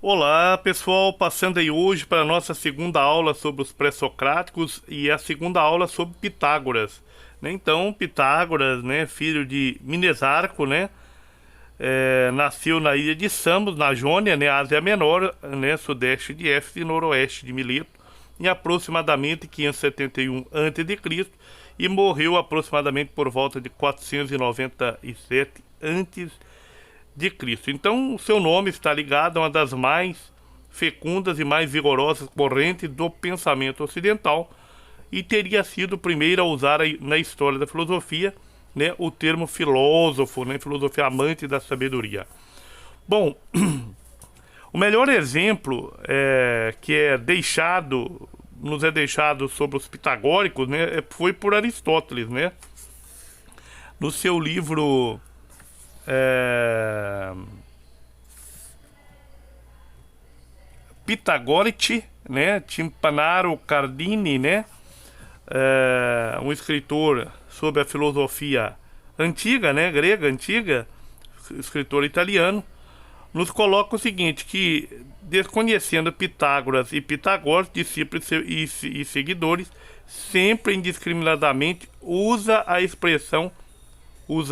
Olá pessoal, passando aí hoje para a nossa segunda aula sobre os pré-socráticos e a segunda aula sobre Pitágoras, né? Então, Pitágoras, né, filho de Minesarco, né, nasceu na ilha de Samos, na Jônia, né, Ásia Menor, né, sudeste de Éfeso e noroeste de Mileto, em aproximadamente 571 a.C. e morreu aproximadamente por volta de 497 a.C. Então, o seu nome está ligado a uma das mais fecundas e mais vigorosas correntes do pensamento ocidental e teria sido o primeiro a usar na história da filosofia, né, o termo filósofo, né, filosofia amante da sabedoria. Bom, o melhor exemplo que nos é deixado sobre os pitagóricos, né, foi por Aristóteles, né, no seu livro Pitagorici, né, Timpanaro Cardini, né, um escritor sobre a filosofia antiga, né, grega antiga, escritor italiano, nos coloca o seguinte, que desconhecendo Pitágoras e Pitagóras, discípulos e seguidores, sempre indiscriminadamente usa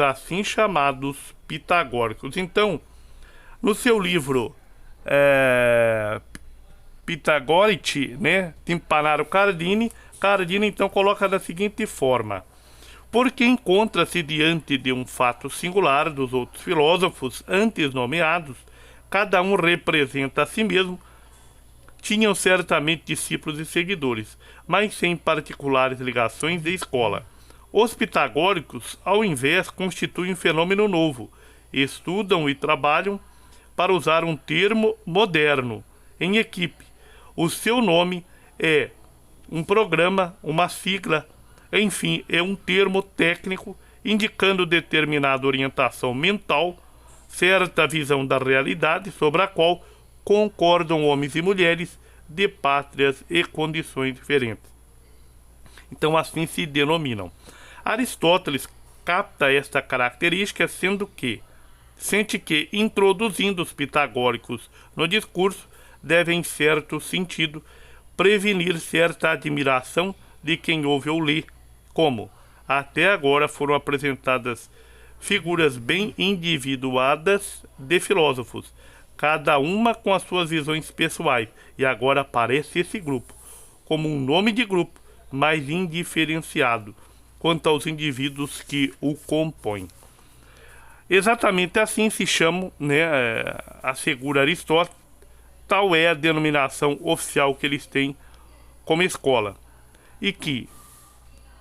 assim chamados pitagóricos. Então, no seu livro Pitagorici, né, Timpanaro Cardini então coloca da seguinte forma: porque encontra-se diante de um fato singular dos outros filósofos antes nomeados, cada um representa a si mesmo, tinham certamente discípulos e seguidores, mas sem particulares ligações de escola. Os pitagóricos, ao invés, constituem um fenômeno novo, estudam e trabalham, para usar um termo moderno, em equipe. O seu nome é um programa, uma sigla, enfim, é um termo técnico indicando determinada orientação mental, certa visão da realidade sobre a qual concordam homens e mulheres de pátrias e condições diferentes. Então, assim se denominam. Aristóteles capta esta característica, sente que, introduzindo os pitagóricos no discurso, deve, em certo sentido, prevenir certa admiração de quem ouve ou lê, como até agora foram apresentadas figuras bem individuadas de filósofos, cada uma com as suas visões pessoais, e agora aparece esse grupo, como um nome de grupo, mais indiferenciado quanto aos indivíduos que o compõem. Exatamente assim se chamam, né, assegura Aristóteles, tal é a denominação oficial que eles têm como escola, e que,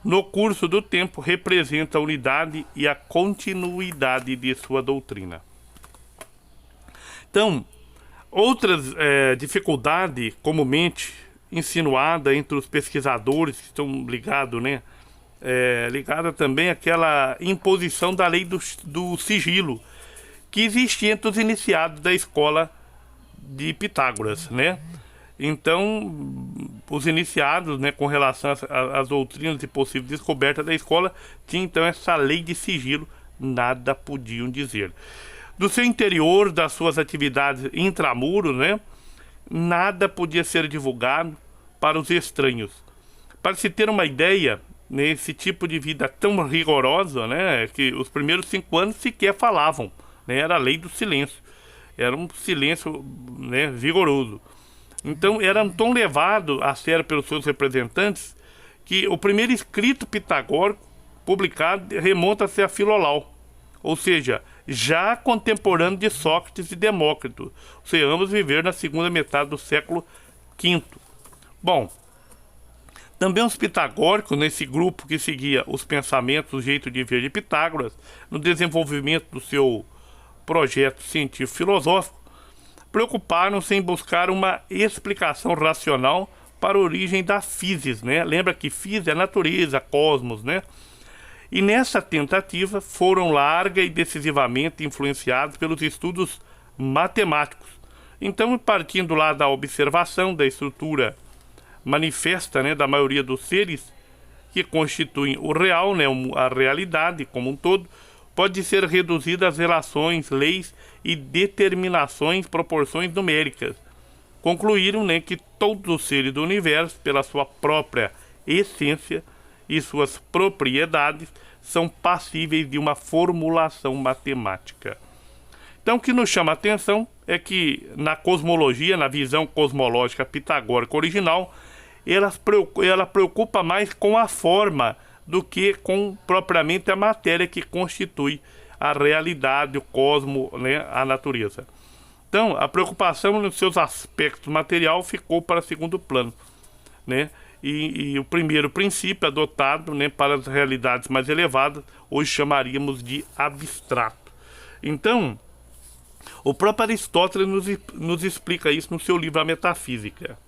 no curso do tempo, representa a unidade e a continuidade de sua doutrina. Então, outras dificuldades comumente insinuada entre os pesquisadores que estão ligados, né, ligada também àquela imposição da lei do sigilo que existia entre os iniciados da escola de Pitágoras, né? Então, os iniciados, né, com relação às doutrinas e possíveis descobertas da escola, tinham então essa lei de sigilo, nada podiam dizer. Do seu interior, das suas atividades intramuros, né, nada podia ser divulgado para os estranhos. Para se ter uma ideia, nesse tipo de vida tão rigorosa, né, que os primeiros 5 anos sequer falavam, né, era a lei do silêncio, era um silêncio, né, vigoroso. Então eram tão levados a sério pelos seus representantes que o primeiro escrito pitagórico publicado remonta-se a Filolau, ou seja, já contemporâneo de Sócrates e Demócrito, ou seja, ambos viveram na segunda metade do século V. Bom, também os pitagóricos, nesse grupo que seguia os pensamentos, o jeito de ver de Pitágoras, no desenvolvimento do seu projeto científico-filosófico, preocuparam-se em buscar uma explicação racional para a origem da physis, né? Lembra que physis é natureza, cosmos, né? E nessa tentativa foram larga e decisivamente influenciados pelos estudos matemáticos. Então, partindo lá da observação da estrutura manifesta, né, da maioria dos seres que constituem o real, né, a realidade como um todo, pode ser reduzida às relações, leis e determinações, proporções numéricas. Concluíram, né, que todos os seres do universo, pela sua própria essência e suas propriedades, são passíveis de uma formulação matemática. Então, o que nos chama a atenção é que na cosmologia, na visão cosmológica pitagórica original, ela preocupa mais com a forma do que com propriamente a matéria que constitui a realidade, o cosmo, né, a natureza. Então, a preocupação nos seus aspectos material ficou para segundo plano, né? E o primeiro princípio adotado, né, para as realidades mais elevadas, hoje chamaríamos de abstrato. Então, o próprio Aristóteles nos explica isso no seu livro A Metafísica.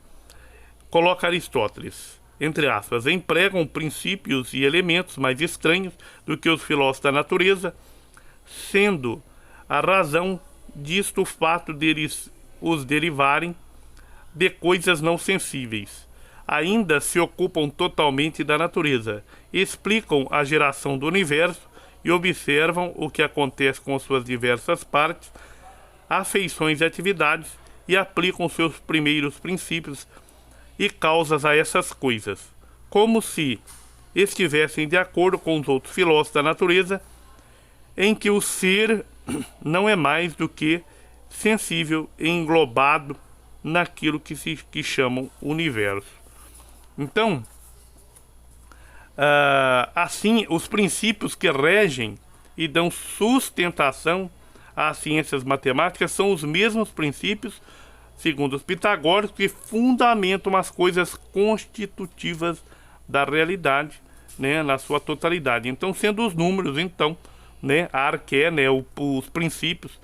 Coloca Aristóteles, entre aspas, empregam princípios e elementos mais estranhos do que os filósofos da natureza, sendo a razão disto o fato deles os derivarem de coisas não sensíveis. Ainda se ocupam totalmente da natureza, explicam a geração do universo e observam o que acontece com suas diversas partes, afeições e atividades, e aplicam seus primeiros princípios e causas a essas coisas, como se estivessem de acordo com os outros filósofos da natureza, em que o ser não é mais do que sensível e englobado naquilo que chamam universo. Então, assim, os princípios que regem e dão sustentação às ciências matemáticas são os mesmos princípios, segundo os pitagóricos, que fundamentam as coisas constitutivas da realidade, né, na sua totalidade. Então, sendo os números, então, né, a arqué, né, os princípios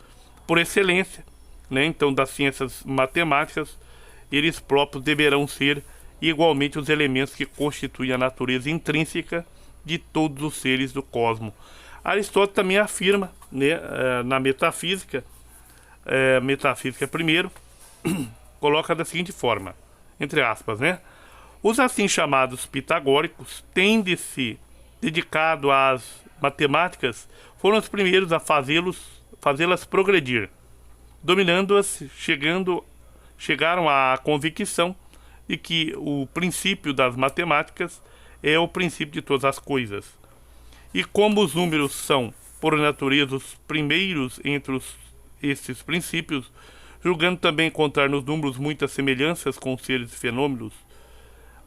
por excelência, né, então, das ciências matemáticas, eles próprios deverão ser igualmente os elementos que constituem a natureza intrínseca de todos os seres do cosmos. Aristóteles também afirma, né, na Metafísica, Metafísica primeiro, coloca da seguinte forma, entre aspas, né? Os assim chamados pitagóricos, tendo-se dedicado às matemáticas, foram os primeiros a fazê-las progredir, dominando-as, chegaram à convicção de que o princípio das matemáticas é o princípio de todas as coisas. E como os números são, por natureza, os primeiros entre esses princípios, julgando também encontrar nos números muitas semelhanças com seres e fenômenos,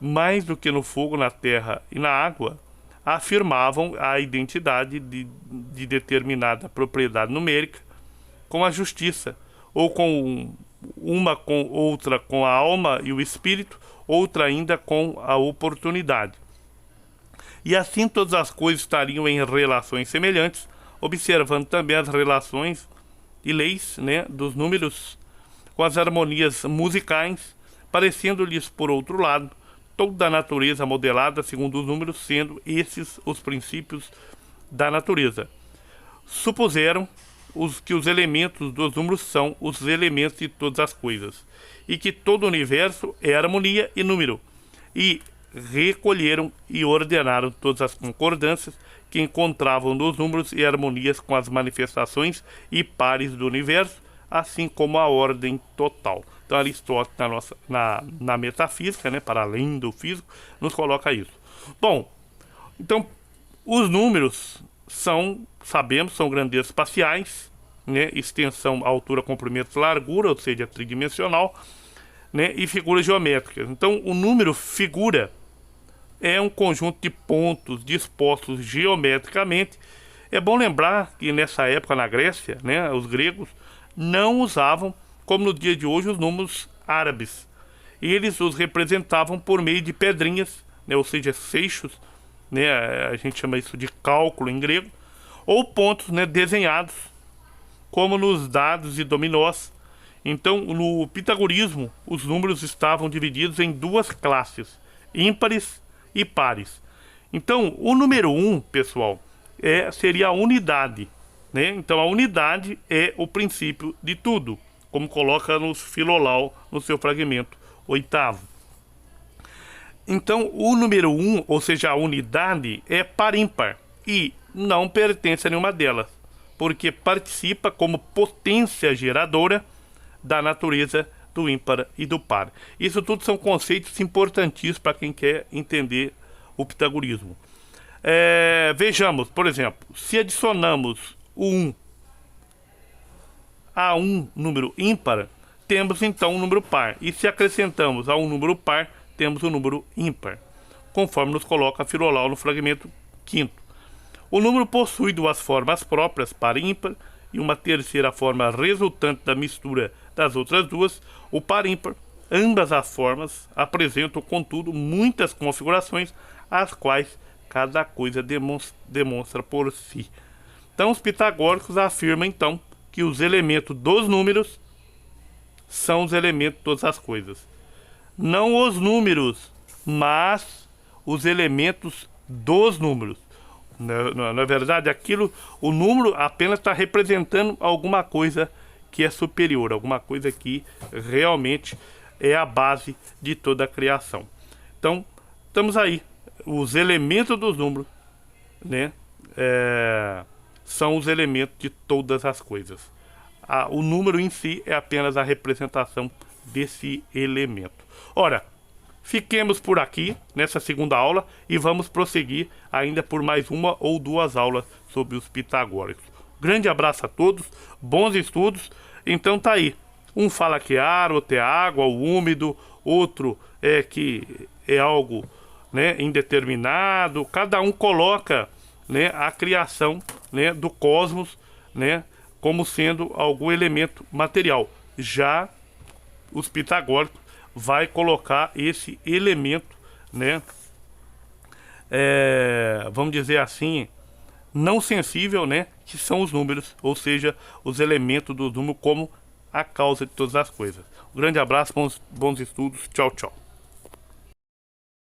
mais do que no fogo, na terra e na água, afirmavam a identidade de determinada propriedade numérica com a justiça, ou com uma com outra com a alma e o espírito, outra ainda com a oportunidade. E assim todas as coisas estariam em relações semelhantes, observando também as relações e leis, né, dos números com as harmonias musicais, parecendo-lhes, por outro lado, toda a natureza modelada segundo os números, sendo esses os princípios da natureza. Supuseram que os elementos dos números são os elementos de todas as coisas, e que todo o universo é harmonia e número, e recolheram e ordenaram todas as concordâncias que encontravam nos números e harmonias com as manifestações e pares do universo, assim como a ordem total. Então Aristóteles, na metafísica, né, para além do físico, nos coloca isso. Bom, então os números sabemos, são grandezas espaciais, né, extensão, altura, comprimento, largura, ou seja, tridimensional, né, e figuras geométricas. Então o número figura é um conjunto de pontos dispostos geometricamente. É bom lembrar que nessa época na Grécia, né, os gregos não usavam, como no dia de hoje, os números árabes. Eles os representavam por meio de pedrinhas, né, ou seja, seixos, né, a gente chama isso de cálculo em grego, ou pontos, né, desenhados, como nos dados e dominós. Então, no pitagorismo, os números estavam divididos em duas classes, ímpares e pares. Então, o número 1, pessoal, seria a unidade, né? Então, a unidade é o princípio de tudo, como coloca nos Filolau, no seu fragmento 8º. Então, o número 1, ou seja, a unidade, é par ímpar. E não pertence a nenhuma delas, porque participa como potência geradora da natureza do ímpar e do par. Isso tudo são conceitos importantíssimos para quem quer entender o pitagorismo. Vejamos, por exemplo, se adicionamos o 1 a um número ímpar, temos então um número par. E se acrescentamos a um número par, temos um número ímpar, conforme nos coloca Filolau no fragmento 5º. O número possui duas formas próprias, par e ímpar, e uma terceira forma resultante da mistura das outras duas, o par ímpar. Ambas as formas apresentam, contudo, muitas configurações, as quais cada coisa demonstra por si. Então, os pitagóricos afirmam, então, que os elementos dos números são os elementos de todas as coisas. Não os números, mas os elementos dos números. Na verdade, o número apenas está representando alguma coisa que é superior, alguma coisa que realmente é a base de toda a criação. Então, estamos aí. Os elementos dos números, né, são os elementos de todas as coisas. O número em si é apenas a representação desse elemento. Ora, fiquemos por aqui nessa segunda aula e vamos prosseguir ainda por mais uma ou duas aulas sobre os pitagóricos. Grande abraço a todos, bons estudos. Então tá aí, um fala que é ar, outro é água, o úmido, outro é que é algo, né, indeterminado. Cada um coloca, né, a criação, né, do cosmos, né, como sendo algum elemento material. Já os pitagóricos vai colocar esse elemento, né, vamos dizer assim, não sensível, né, que são os números, ou seja, os elementos do número como a causa de todas as coisas. Um grande abraço, bons estudos, tchau, tchau.